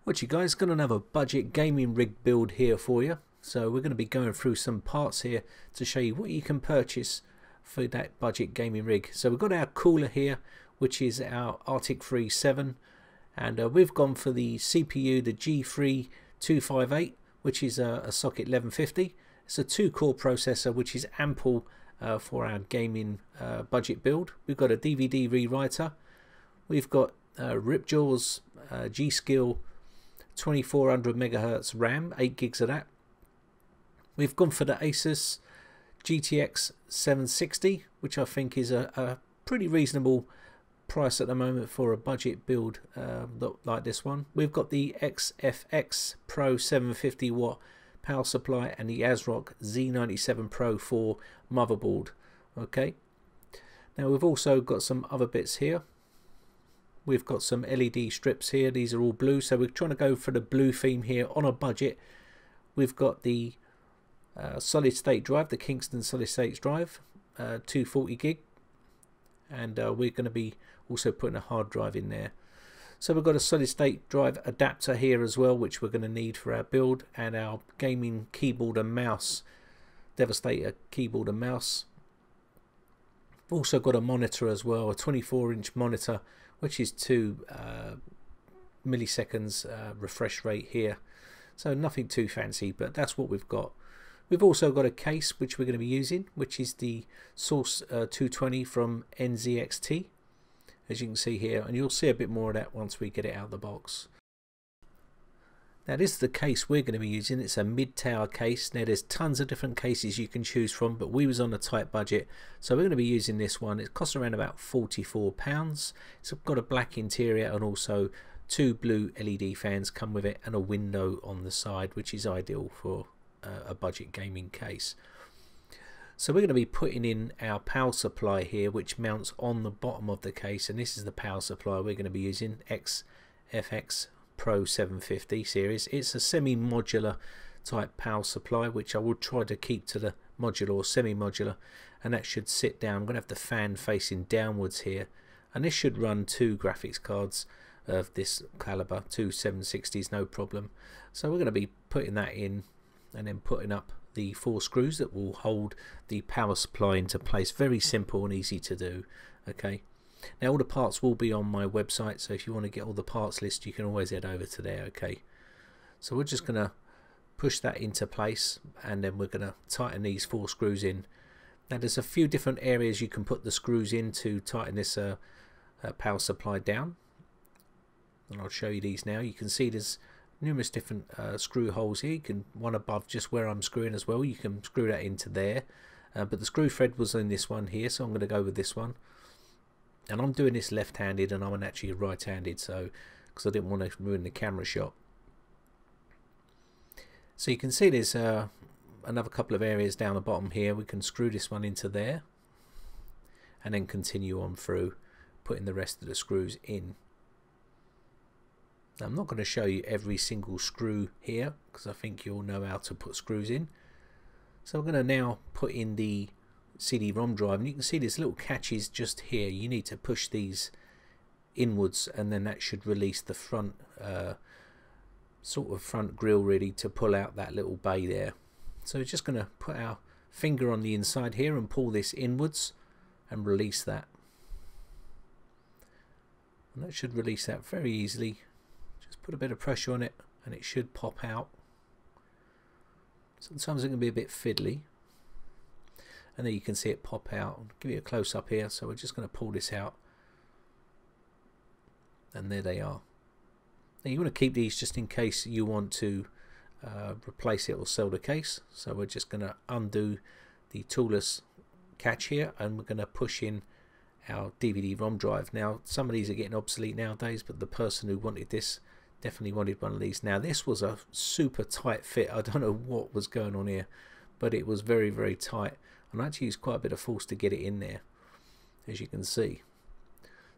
What you guys, got another budget gaming rig build here for you. So we're going to be going through some parts here to show you what you can purchase for that budget gaming rig. So we've got our cooler here, which is our Arctic Free 7, and we've gone for the CPU, the G3 258, which is a socket 1150. It's a 2-core processor, which is ample for our gaming budget build. We've got a DVD rewriter. We've got Ripjaw's G-Skill 2400 megahertz RAM, 8 gigs of that. We've gone for the Asus GTX 760, which I think is a pretty reasonable price at the moment for a budget build like this one. We've got the XFX Pro 750 watt power supply and the ASRock Z97 Pro 4 motherboard. Okay, now we've also got some other bits here. We've got some LED strips here. These are all blue, so we're trying to go for the blue theme here on a budget. We've got the solid state drive, the Kingston solid state drive, 240 gig, and we're going to be also putting a hard drive in there. So we've got a solid state drive adapter here as well, which we're going to need for our build, and our gaming keyboard and mouse, Devastator keyboard and mouse. We've also got a monitor as well, a 24-inch monitor, which is 2 milliseconds refresh rate here. So nothing too fancy, but that's what we've got. We've also got a case which we're going to be using, which is the Source 220 from NZXT, as you can see here, and you'll see a bit more of that once we get it out of the box. Now this is the case we're going to be using. It's a mid-tower case. Now there's tons of different cases you can choose from, but we was on a tight budget, so we're going to be using this one. It costs around about £44. It's got a black interior and also 2 blue LED fans come with it and a window on the side, which is ideal for a budget gaming case. So we're going to be putting in our power supply here, which mounts on the bottom of the case, and this is the power supply we're going to be using, XFX Pro 750 series. It's a semi-modular type power supply, which I will try to keep to the modular or semi-modular, and that should sit down. I'm going to have the fan facing downwards here, and this should run 2 graphics cards of this caliber, 2 760s, no problem. So we're going to be putting that in and then putting up the 4 screws that will hold the power supply into place. Very simple and easy to do. Okay, now all the parts will be on my website, so if you want to get all the parts list, you can always head over to there. Okay, so we're just going to push that into place, and then we're going to tighten these 4 screws in. Now there's a few different areas you can put the screws in to tighten this power supply down, and I'll show you these now. You can see there's numerous different screw holes here. You can, one above just where I'm screwing as well, you can screw that into there, but the screw thread was in this one here, so I'm going to go with this one. And I'm doing this left-handed, and I'm actually right-handed, so because I didn't want to ruin the camera shot. So you can see there's another couple of areas down the bottom here. We can screw this one into there and then continue on through putting the rest of the screws in. Now, I'm not going to show you every single screw here because I think you'll know how to put screws in. So I'm going to now put in the CD-ROM drive, and you can see there's little catches just here. You need to push these inwards, and then that should release the front sort of front grill really to pull out that little bay there. So we're just going to put our finger on the inside here and pull this inwards and release that, and that should release that very easily. Just put a bit of pressure on it and it should pop out. Sometimes it can be a bit fiddly, and then you can see it pop out. I'll give you a close up here, so we're just going to pull this out, and there they are. Now you want to keep these just in case you want to replace it or sell the case. So we're just going to undo the toolless catch here, and we're going to push in our DVD-ROM drive. Now some of these are getting obsolete nowadays, but the person who wanted this definitely wanted one of these. Now this was a super tight fit. I don't know what was going on here, but it was very, very tight, and I actually used quite a bit of force to get it in there, as you can see.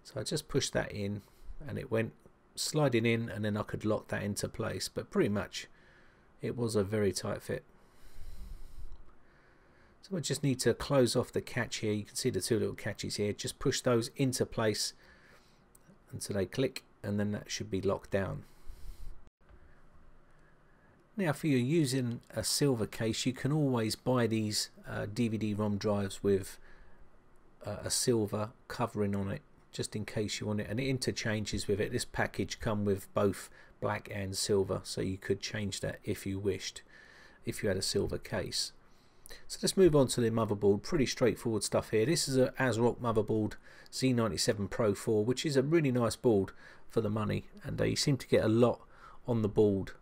So I just pushed that in and it went sliding in, and then I could lock that into place, but pretty much it was a very tight fit. So we just need to close off the catch here. You can see the 2 little catches here. Just push those into place until they click, and then that should be locked down. Now if you're using a silver case, you can always buy these DVD-ROM drives with a silver covering on it, just in case you want it, and it interchanges with it. This package come with both black and silver, so you could change that if you wished, if you had a silver case. So let's move on to the motherboard. Pretty straightforward stuff here. This is a ASRock motherboard Z97 Pro 4, which is a really nice board for the money, and you seem to get a lot on the board.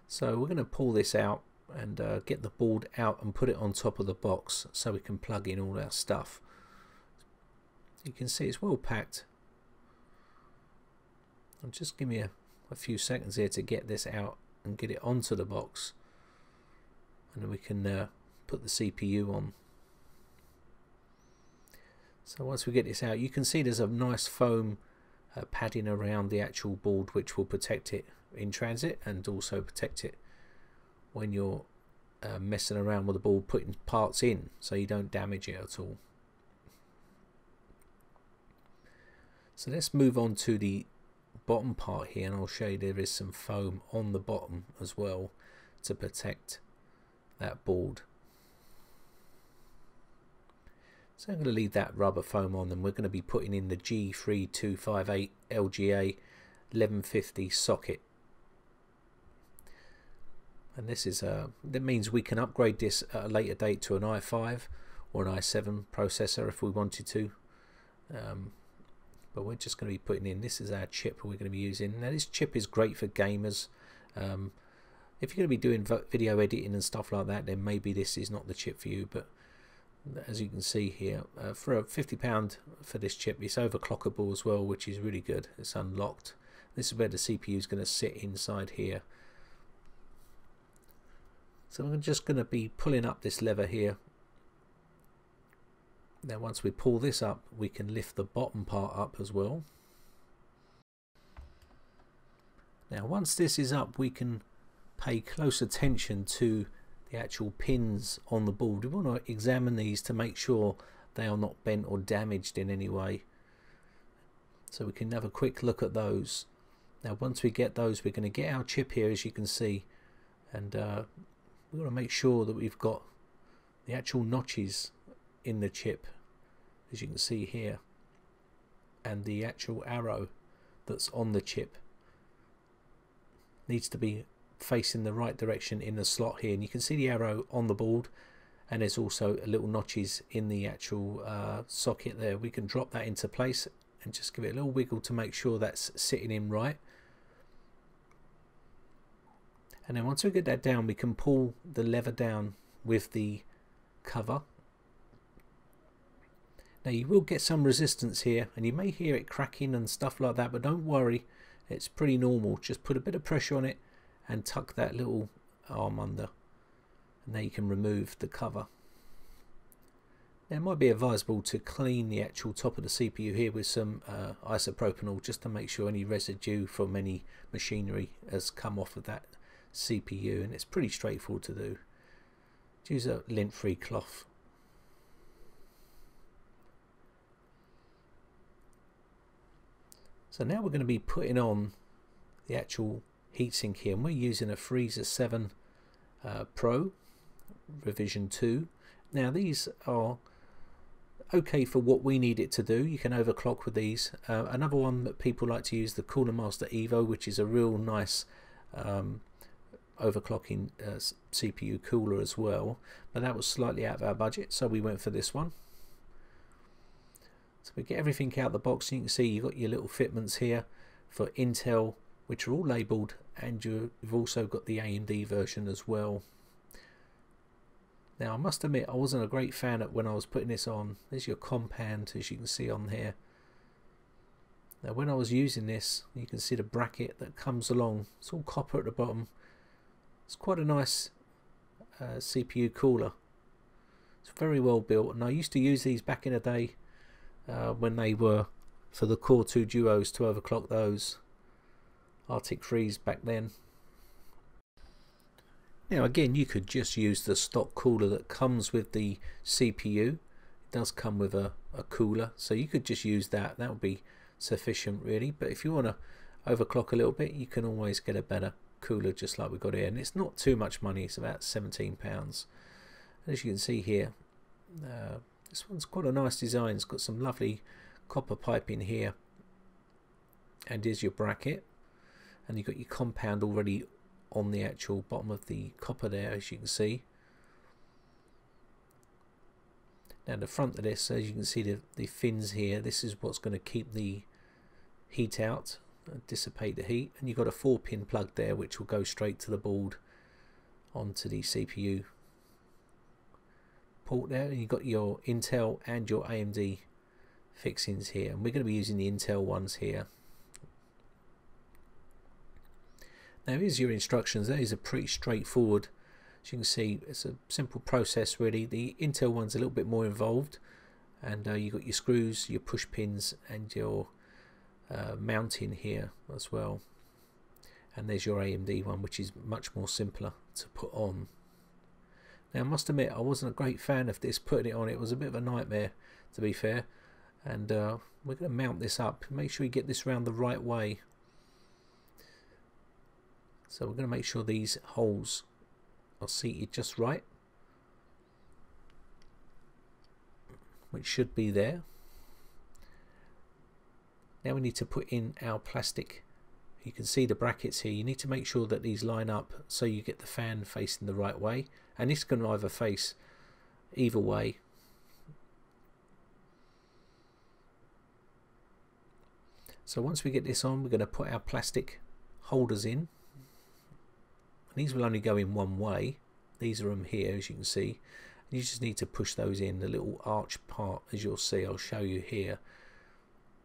So we're going to pull this out and get the board out and put it on top of the box so we can plug in all our stuff. You can see it's well packed. And just give me a few seconds here to get this out and get it onto the box, and then we can put the CPU on. So once we get this out, you can see there's a nice foam padding around the actual board, which will protect it in transit and also protect it when you're messing around with the board, putting parts in, so you don't damage it at all. So let's move on to the bottom part here, and I'll show you there is some foam on the bottom as well to protect that board. So I'm going to leave that rubber foam on, and we're going to be putting in the G3258 LGA 1150 socket. And this is that means we can upgrade this at a later date to an i5 or an i7 processor if we wanted to. But we're just going to be putting in, this is our chip we're going to be using. Now this chip is great for gamers. If you're going to be doing video editing and stuff like that, then maybe this is not the chip for you. But as you can see here, for £50 for this chip, it's overclockable as well, which is really good. It's unlocked. This is where the CPU is going to sit inside here. So I'm just going to be pulling up this lever here. Now once we pull this up, we can lift the bottom part up as well. Now once this is up, we can pay close attention to the actual pins on the board. We want to examine these to make sure they are not bent or damaged in any way. So we can have a quick look at those. Now once we get those, we're going to get our chip here, as you can see, and we want to make sure that we've got the actual notches in the chip, as you can see here, and the actual arrow that's on the chip needs to be facing the right direction in the slot here, and you can see the arrow on the board, and there's also little notches in the actual socket there. We can drop that into place and just give it a little wiggle to make sure that's sitting in right. And then once we get that down, we can pull the lever down with the cover. Now you will get some resistance here, and you may hear it cracking and stuff like that, but don't worry, it's pretty normal. Just put a bit of pressure on it and tuck that little arm under, and now you can remove the cover. Now it might be advisable to clean the actual top of the CPU here with some isopropanol, just to make sure any residue from any machinery has come off of that CPU, and it's pretty straightforward to do. Use a lint-free cloth. So now we're going to be putting on the actual heatsink here, and we're using a Freezer 7 Pro revision 2. Now these are okay for what we need it to do. You can overclock with these. Another one that people like to use, the Cooler Master Evo, which is a real nice overclocking CPU cooler as well, but that was slightly out of our budget, so we went for this one. So we get everything out of the box, and you can see you've got your little fitments here for Intel, which are all labelled, and you've also got the AMD version as well. Now I must admit, I wasn't a great fan of when I was putting this on. There's your compand, as you can see on here. Now when I was using this, you can see the bracket that comes along. It's all copper at the bottom. It's quite a nice CPU cooler. It's very well built, and I used to use these back in the day when they were for the Core 2 Duos, to overclock those Arctic Freeze back then. Now again, you could just use the stock cooler that comes with the CPU. It does come with a cooler, so you could just use that. That would be sufficient really, but if you want to overclock a little bit, you can always get a better cooler just like we got here, and it's not too much money, it's about £17. As you can see here, this one's quite a nice design. It's got some lovely copper piping here, and here's your bracket, and you've got your compound already on the actual bottom of the copper there, as you can see. Now the front of this, as you can see the fins here, this is what's going to keep the heat out, dissipate the heat, and you've got a 4-pin plug there which will go straight to the board onto the CPU port there, and you've got your Intel and your AMD fixings here, and we're going to be using the Intel ones here. Now here's your instructions. These are pretty straightforward. As you can see, it's a simple process really. The Intel one's a little bit more involved, and you've got your screws, your push pins, and your mounting here as well. And there's your AMD one, which is much more simpler to put on. Now I must admit, I wasn't a great fan of this, putting it on. It was a bit of a nightmare, to be fair. And we're going to mount this up. Make sure you get this round the right way. So we're going to make sure these holes are seated just right, which should be there. Now we need to put in our plastic. You can see the brackets here. You need to make sure that these line up so you get the fan facing the right way, and this can either face either way. So once we get this on, we're going to put our plastic holders in. These will only go in one way. These are them here, as you can see. You just need to push those in, the little arch part, as you'll see. I'll show you here.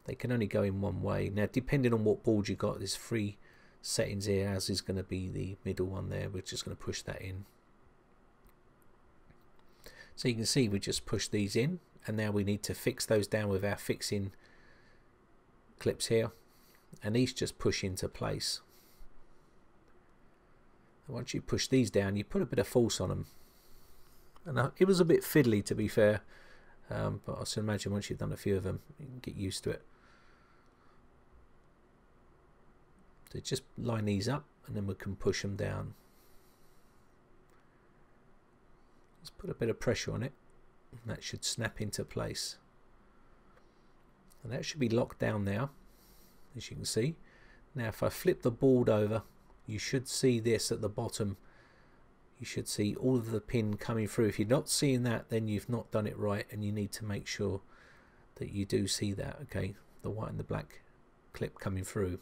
They can only go in one way. Now, depending on what board you got, there's 3 settings here, as is going to be the middle one there. We're just going to push that in. So you can see we just push these in, and now we need to fix those down with our fixing clips here, and these just push into place. Once you push these down, you put a bit of force on them, and it was a bit fiddly, to be fair, but I can imagine once you've done a few of them, you can get used to it. So just line these up, and then we can push them down. Let's put a bit of pressure on it, and that should snap into place, and that should be locked down now, as you can see. Now if I flip the board over, you should see this at the bottom. You should see all of the pin coming through. If you're not seeing that, then you've not done it right, and you need to make sure that you do see that. Okay, the white and the black clip coming through.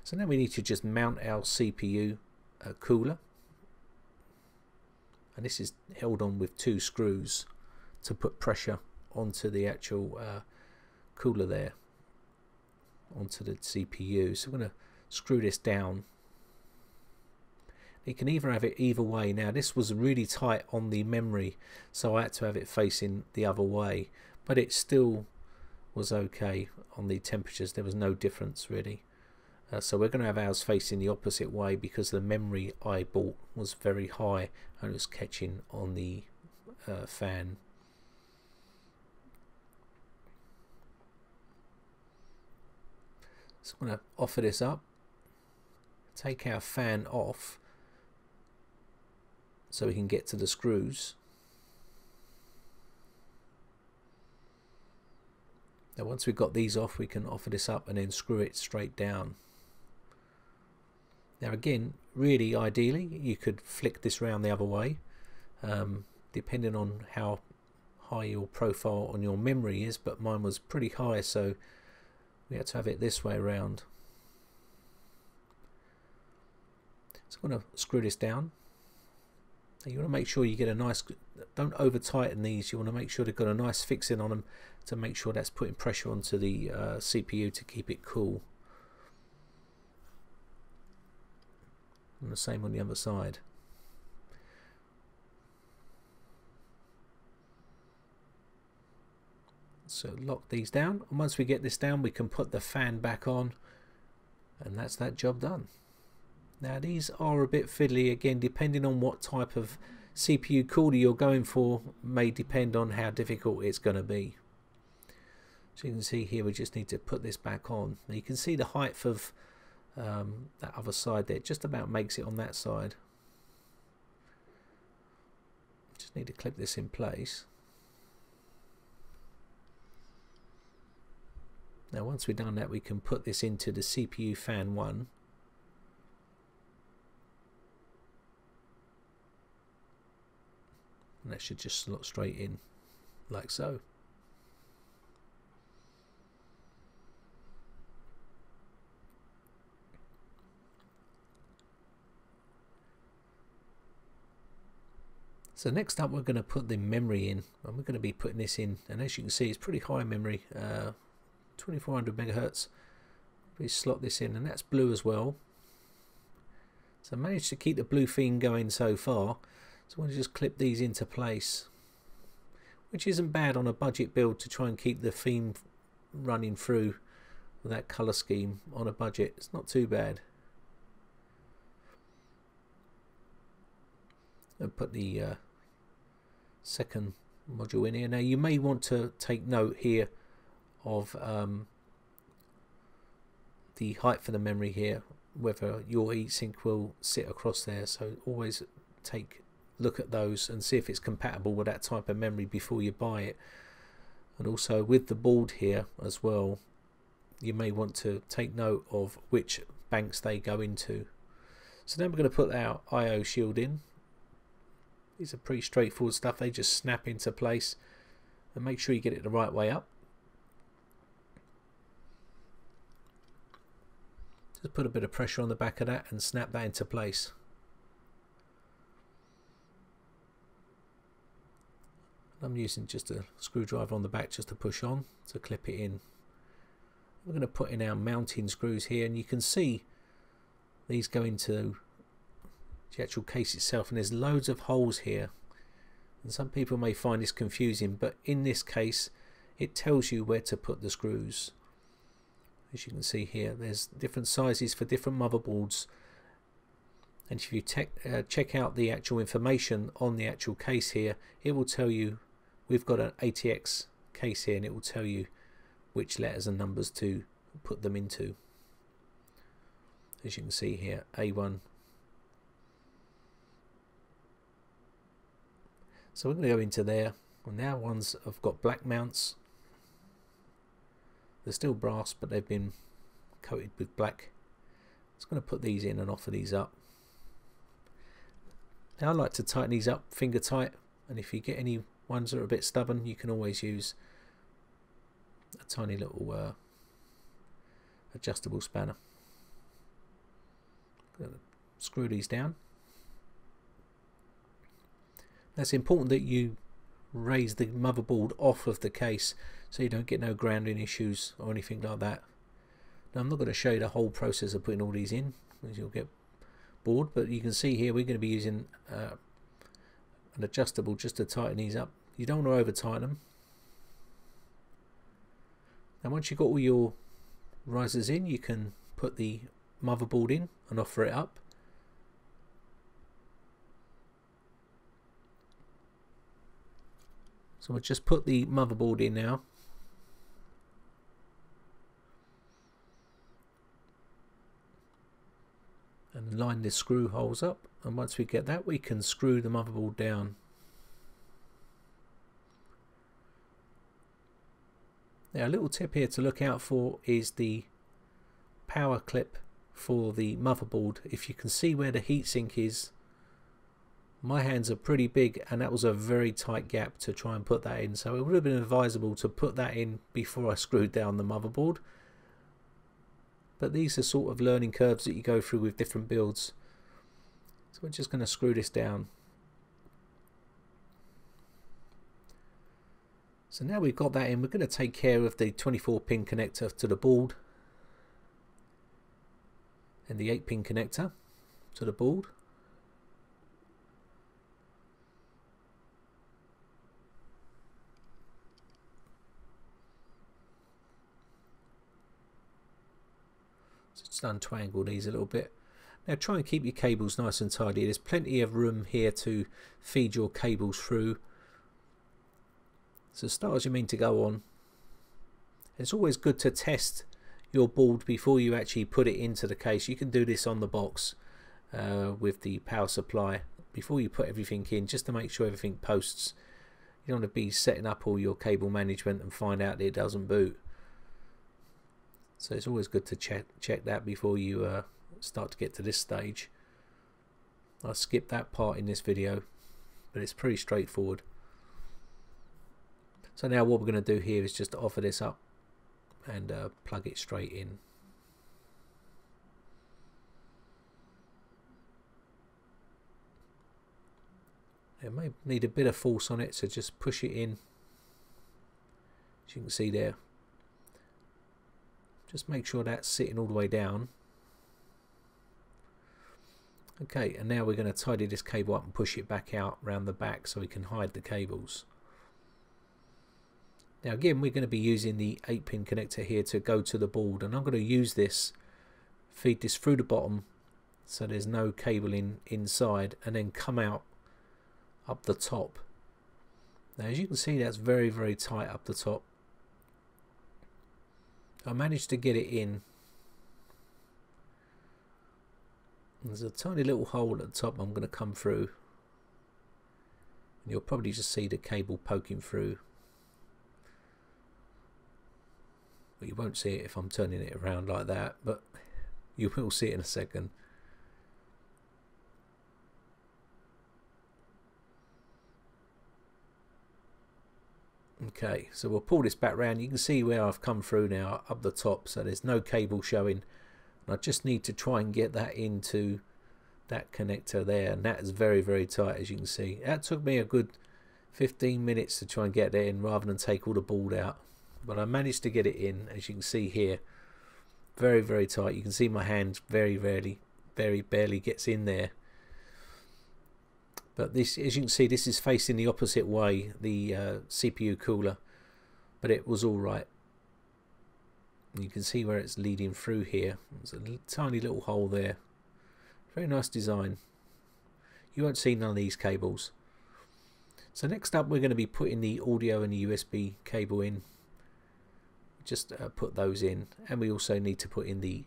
So now we need to just mount our CPU cooler, and this is held on with 2 screws to put pressure onto the actual cooler there, onto the CPU. So we're going to screw this down. You can either have it either way. Now this was really tight on the memory, so I had to have it facing the other way, but it still was okay on the temperatures. There was no difference really. So we're going to have ours facing the opposite way, because the memory I bought was very high and it was catching on the fan. So I'm going to offer this up, take our fan off so we can get to the screws. Now once we've got these off, we can offer this up and then screw it straight down. Now again, really ideally you could flick this round the other way, depending on how high your profile on your memory is, but mine was pretty high, so we had to have it this way around. So I'm going to screw this down. And you want to make sure you get a nice, don't over tighten these, you want to make sure they've got a nice fixing on them to make sure that's putting pressure onto the CPU to keep it cool. And the same on the other side. So lock these down, and once we get this down, we can put the fan back on, and that's that job done. Now these are a bit fiddly, again depending on what type of CPU cooler you're going for, may depend on how difficult it's going to be. So you can see here we just need to put this back on. Now you can see the height of that other side there. It just about makes it on that side. Just need to clip this in place. Now once we've done that, we can put this into the CPU fan 1. And that should just slot straight in like so. So next up we're going to put the memory in, and we're going to be putting this in, and as you can see it's pretty high memory, 2400 megahertz. We slot this in, and that's blue as well. So I managed to keep the blue theme going so far. So I'm going to just clip these into place, which isn't bad on a budget build to try and keep the theme running through with that colour scheme on a budget. It's not too bad. And put the second module in here. Now you may want to take note here of the height for the memory here, whether your heatsink will sit across there, so always look at those and see if it's compatible with that type of memory before you buy it. And also with the board here as well, you may want to take note of which banks they go into. So then we're going to put our IO shield in. These are pretty straightforward stuff, they just snap into place, and make sure you get it the right way up. Just put a bit of pressure on the back of that and snap that into place. I'm using just a screwdriver on the back just to push on to clip it in. We're going to put in our mounting screws here, and you can see these go into the actual case itself, and there's loads of holes here, and some people may find this confusing, but in this case it tells you where to put the screws. As you can see here, there's different sizes for different motherboards, and if you check out the actual information on the actual case here, it will tell you we've got an ATX case here, and it will tell you which letters and numbers to put them into. As you can see here, A1. So we're going to go into there, and now ones have got black mounts. They're still brass, but they've been coated with black. Just going to put these in and offer these up. Now I like to tighten these up finger tight, and if you get any ones that are a bit stubborn, you can always use a tiny little adjustable spanner. I'm going to screw these down. Now it's important that you raise the motherboard off of the case so you don't get no grounding issues or anything like that. Now I'm not going to show you the whole process of putting all these in, as you'll get bored, but you can see here we're going to be using an adjustable just to tighten these up. You don't want to over tighten them. Now once you've got all your risers in, you can put the motherboard in and offer it up. So we'll just put the motherboard in now. And line the screw holes up, and once we get that, we can screw the motherboard down. Now a little tip here to look out for is the power clip for the motherboard. If you can see where the heatsink is, my hands are pretty big, and that was a very tight gap to try and put that in, so it would have been advisable to put that in before I screwed down the motherboard. But these are sort of learning curves that you go through with different builds. So we're just going to screw this down. So now we've got that in, we're going to take care of the 24-pin connector to the board and the 8-pin connector to the board. Just untwangle these a little bit. Now try and keep your cables nice and tidy. There's plenty of room here to feed your cables through. So start as you mean to go on. It's always good to test your board before you actually put it into the case. You can do this on the box with the power supply before you put everything in, just to make sure everything posts. You don't want to be setting up all your cable management and find out that it doesn't boot. So it's always good to check that before you start to get to this stage. I'll skip that part in this video, but it's pretty straightforward. So now what we're going to do here is just offer this up and plug it straight in. It may need a bit of force on it, so just push it in. As you can see there, just make sure that's sitting all the way down. Okay, and now we're going to tidy this cable up and push it back out around the back so we can hide the cables. Now again, we're going to be using the 8-pin connector here to go to the board, and I'm going to use this, feed this through the bottom so there's no cabling inside, and then come out up the top. Now as you can see, that's very, very tight up the top. I managed to get it in. There's a tiny little hole at the top I'm going to come through, and you'll probably just see the cable poking through, but you won't see it if I'm turning it around like that, but you will see it in a second. Okay, so we'll pull this back round. You can see where I've come through now up the top, so there's no cable showing, and I just need to try and get that into that connector there, and that is very, very tight, as you can see. That took me a good 15 minutes to try and get that in rather than take all the board out, but I managed to get it in, as you can see here. Very, very tight. You can see my hand very barely gets in there. But this, as you can see, this is facing the opposite way, the CPU cooler, but it was all right. You can see where it's leading through here. There's a tiny little hole there. Very nice design. You won't see none of these cables. So next up, we're going to be putting the audio and the USB cable in. Just put those in, and we also need to put in the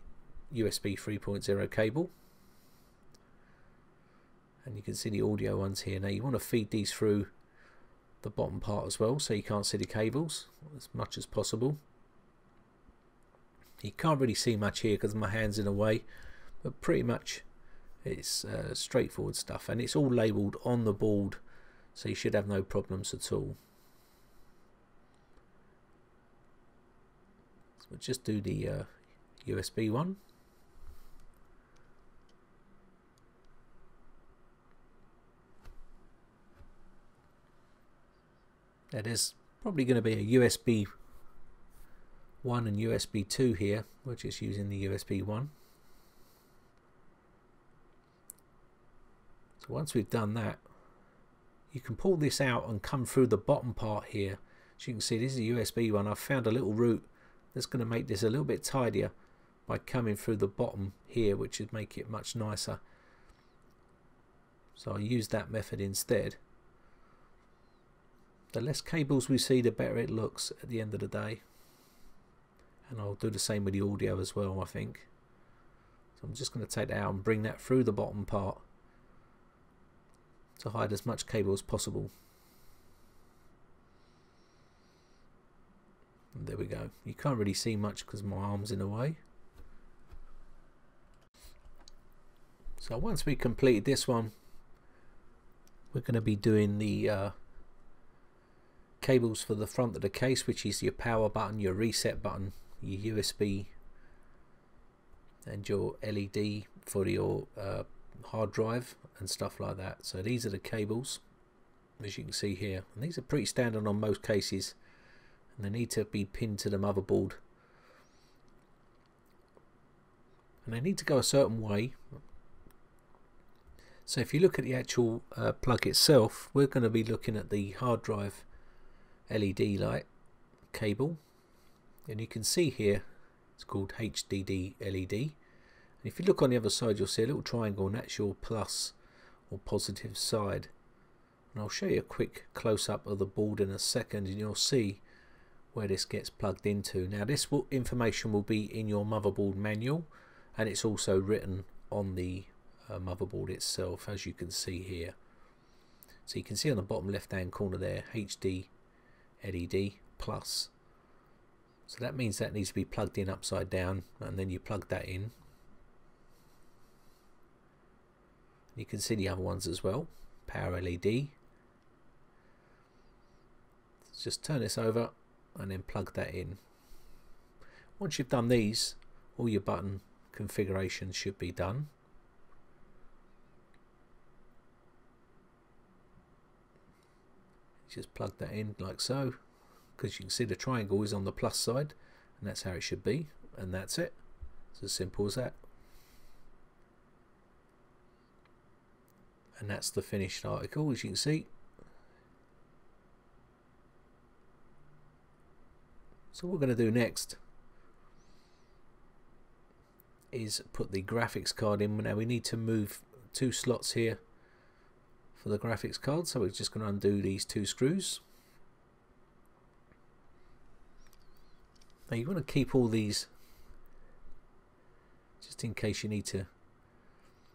USB 3.0 cable. And you can see the audio ones here. Now you want to feed these through the bottom part as well, so you can't see the cables as much as possible. You can't really see much here because my hand's in the way, but pretty much it's straightforward stuff, and it's all labelled on the board, so you should have no problems at all. So we'll just do the USB one. Now there's probably going to be a USB 1 and USB 2 here. We're just using the USB 1. So once we've done that, you can pull this out and come through the bottom part here. As you can see, this is a USB 1. I've found a little route that's going to make this a little bit tidier by coming through the bottom here, which would make it much nicer. So I use that method instead. The less cables we see, the better it looks at the end of the day. And I'll do the same with the audio as well, I think. So I'm just going to take that out and bring that through the bottom part to hide as much cable as possible. And there we go. You can't really see much because my arm's in the way. So once we completed this one, we're going to be doing the cables for the front of the case, which is your power button, your reset button, your USB, and your LED for your hard drive and stuff like that. So these are the cables, as you can see here, and these are pretty standard on most cases, and they need to be pinned to the motherboard, and they need to go a certain way. So if you look at the actual plug itself, we're going to be looking at the hard drive LED light cable, and you can see here it's called HDD LED, and if you look on the other side you'll see a little triangle, and that's your plus or positive side. And I'll show you a quick close-up of the board in a second, and you'll see where this gets plugged into. Now this information will be in your motherboard manual, and it's also written on the motherboard itself, as you can see here. So you can see on the bottom left hand corner there, HD LED plus. So that means that needs to be plugged in upside down, and then you plug that in. You can see the other ones as well, power LED. Just turn this over and then plug that in. Once you've done these, all your button configurations should be done. Just plug that in like so, because you can see the triangle is on the plus side, and that's how it should be, and that's it. It's as simple as that. And that's the finished article, as you can see. So what we're going to do next is put the graphics card in. Now we need to move 2 slots here for the graphics card, so we're just going to undo these 2 screws. Now you want to keep all these just in case you need to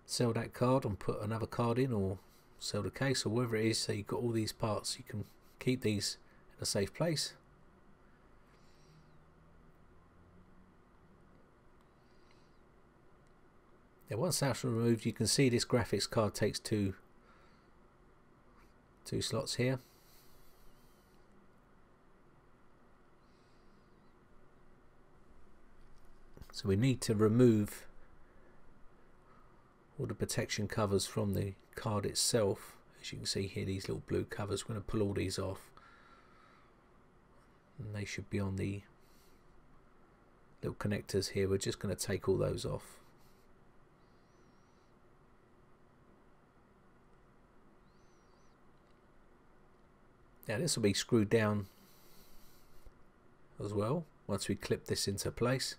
sell that card and put another card in, or sell the case, or whatever it is. So you've got all these parts, you can keep these in a safe place. Now once that's removed, you can see this graphics card takes two slots here. So we need to remove all the protection covers from the card itself. As you can see here, these little blue covers, we're going to pull all these off, and they should be on the little connectors here. We're just going to take all those off. Now this will be screwed down as well once we clip this into place.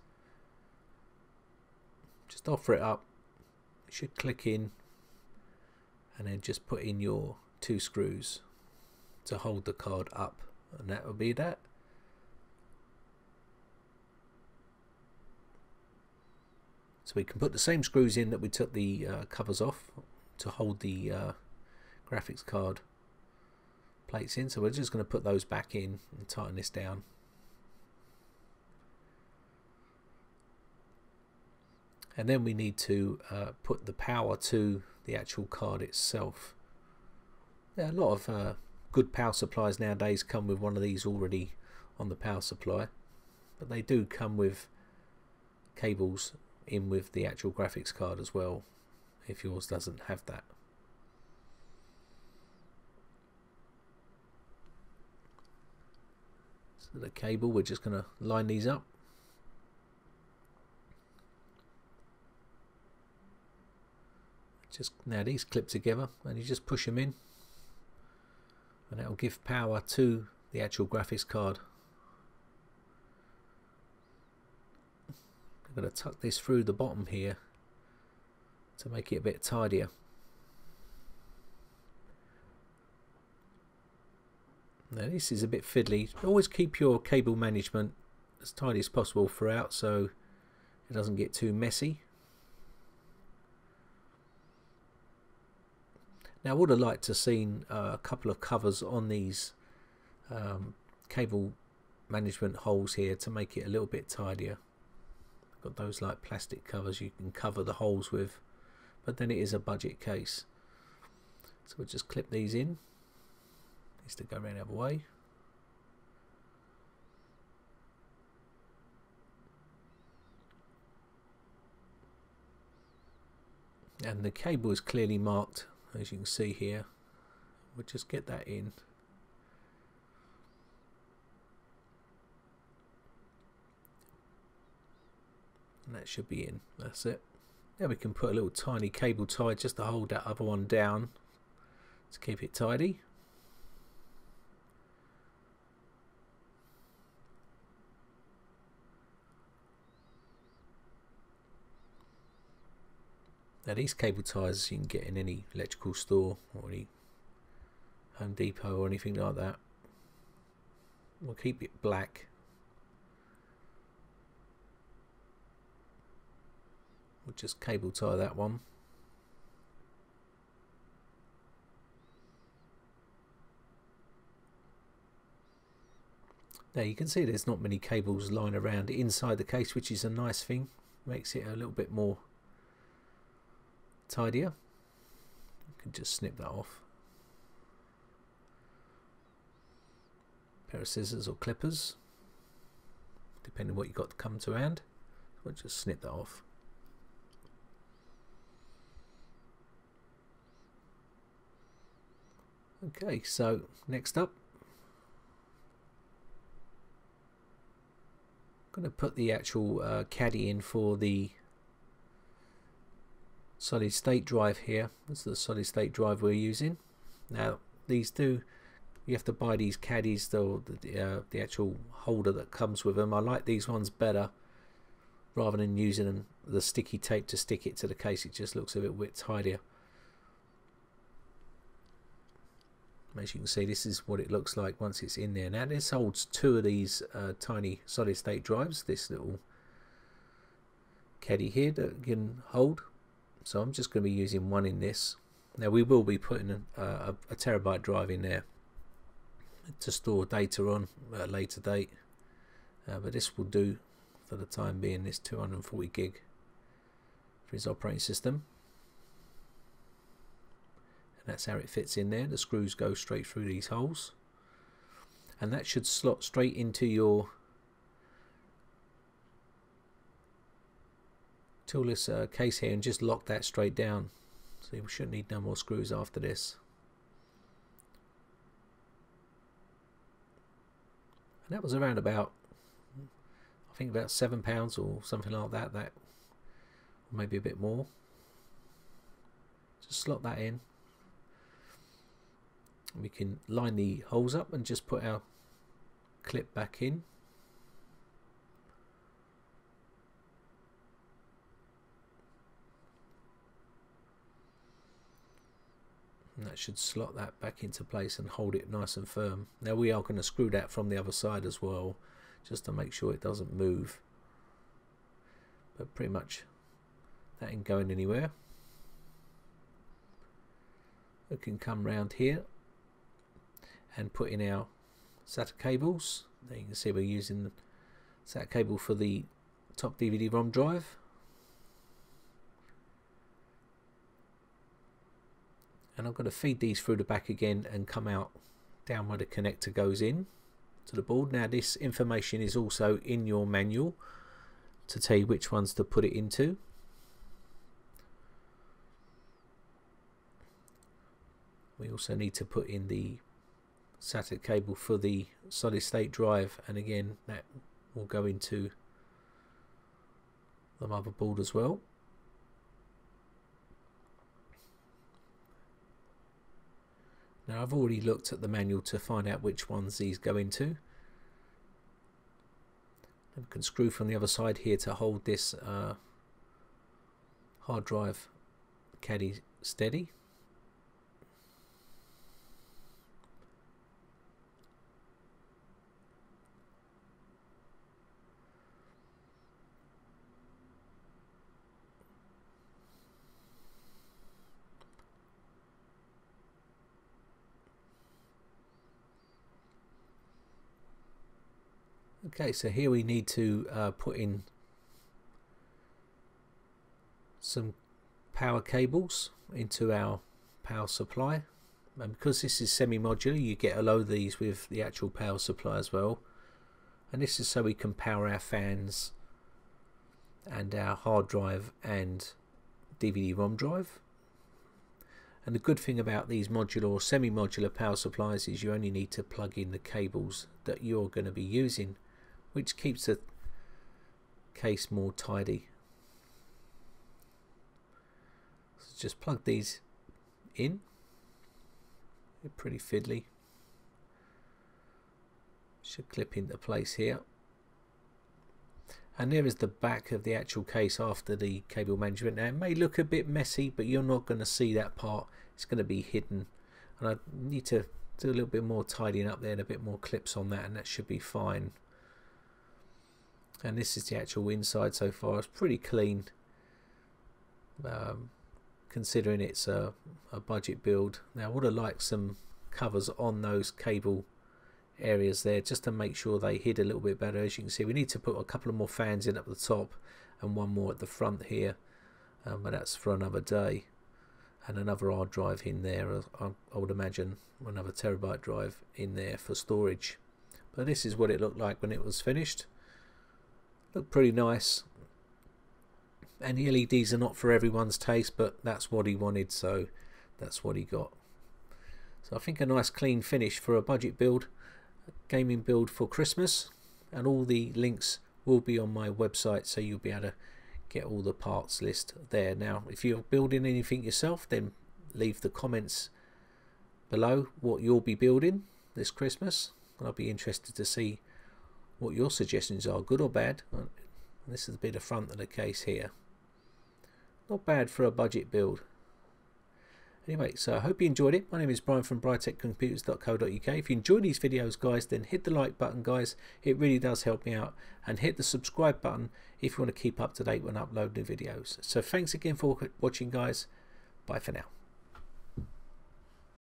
Just offer it up, it should click in, and then just put in your 2 screws to hold the card up, and that will be that. So we can put the same screws in that we took the covers off to hold the graphics card plates in. So we're just going to put those back in and tighten this down. And then we need to put the power to the actual card itself. Yeah, a lot of good power supplies nowadays come with one of these already on the power supply, but they do come with cables in with the actual graphics card as well, if yours doesn't have that. So the cable, we're just going to line these up. Just now these clip together, and you just push them in, and that will give power to the actual graphics card. I'm going to tuck this through the bottom here to make it a bit tidier. Now this is a bit fiddly. Always keep your cable management as tidy as possible throughout, so it doesn't get too messy. Now I would have liked to have seen a couple of covers on these cable management holes here to make it a little bit tidier. Got those like plastic covers you can cover the holes with, but then it is a budget case. So we'll just clip these in. Needs to go around the other way. And the cable is clearly marked, as you can see here. We'll just get that in. And that should be in. That's it. Now we can put a little tiny cable tie just to hold that other one down to keep it tidy. Now these cable ties you can get in any electrical store or any Home Depot or anything like that. We'll keep it black. We'll just cable tie that one. Now you can see there's not many cables lying around inside the case, which is a nice thing. Makes it a little bit more tidier. You can just snip that off. Pair of scissors or clippers, depending on what you've got to come to hand. We'll just snip that off. Okay, so next up, I'm going to put the actual caddy in for the solid state drive here. This is the solid state drive we're using. Now these do, you have to buy these caddies, the actual holder that comes with them. I like these ones better, rather than using the sticky tape to stick it to the case. It just looks a little bit tidier. As you can see, this is what it looks like once it's in there. Now this holds two of these tiny solid state drives, this little caddy here that can hold. So I'm just going to be using one in this. Now we will be putting a terabyte drive in there to store data on at a later date, but this will do for the time being, this 240 gig for his operating system. And that's how it fits in there. The screws go straight through these holes, and that should slot straight into your toolless case here, and just lock that straight down. So we shouldn't need no more screws after this. And that was around about, I think about £7 or something like that. That, or maybe a bit more. Just slot that in. We can line the holes up and just put our clip back in. And that should slot that back into place and hold it nice and firm. Now we are going to screw that from the other side as well, just to make sure it doesn't move. But pretty much that ain't going anywhere. We can come round here and put in our SATA cables. There you can see we're using the SATA cable for the top DVD-ROM drive. And I'm going to feed these through the back again and come out down where the connector goes in to the board. Now this information is also in your manual to tell you which ones to put it into. We also need to put in the SATA cable for the solid state drive, and again that will go into the motherboard as well. Now I've already looked at the manual to find out which ones these go into. And we can screw from the other side here to hold this hard drive caddy steady. Okay, so here we need to put in some power cables into our power supply, and because this is semi-modular you get a load of these with the actual power supply as well, and this is so we can power our fans and our hard drive and DVD-ROM drive. And the good thing about these modular or semi-modular power supplies is you only need to plug in the cables that you're going to be using, which keeps the case more tidy. So just plug these in. They're pretty fiddly. Should clip into place here. And there is the back of the actual case after the cable management. Now it may look a bit messy, but you're not going to see that part. It's going to be hidden. And I need to do a little bit more tidying up there and a bit more clips on that, and that should be fine. And this is the actual inside so far. It's pretty clean, considering it's a budget build. Now I would have liked some covers on those cable areas there just to make sure they hid a little bit better. As you can see, we need to put a couple of more fans in at the top and one more at the front here, but that's for another day. And another hard drive in there, I would imagine another terabyte drive in there for storage. But this is what it looked like when it was finished. Looked pretty nice, and the LEDs are not for everyone's taste, but that's what he wanted, so that's what he got. So I think a nice clean finish for a budget build, gaming build for Christmas, and all the links will be on my website, so you'll be able to get all the parts list there. Now if you're building anything yourself, then leave the comments below what you'll be building this Christmas, and I'll be interested to see what your suggestions are, good or bad. And this is a bit of front of the case here. Not bad for a budget build. Anyway, so I hope you enjoyed it. My name is Brian from briteccomputers.co.uk. If you enjoy these videos, guys, then hit the like button, guys. It really does help me out. And hit the subscribe button if you want to keep up to date when I upload new videos. So thanks again for watching, guys. Bye for now.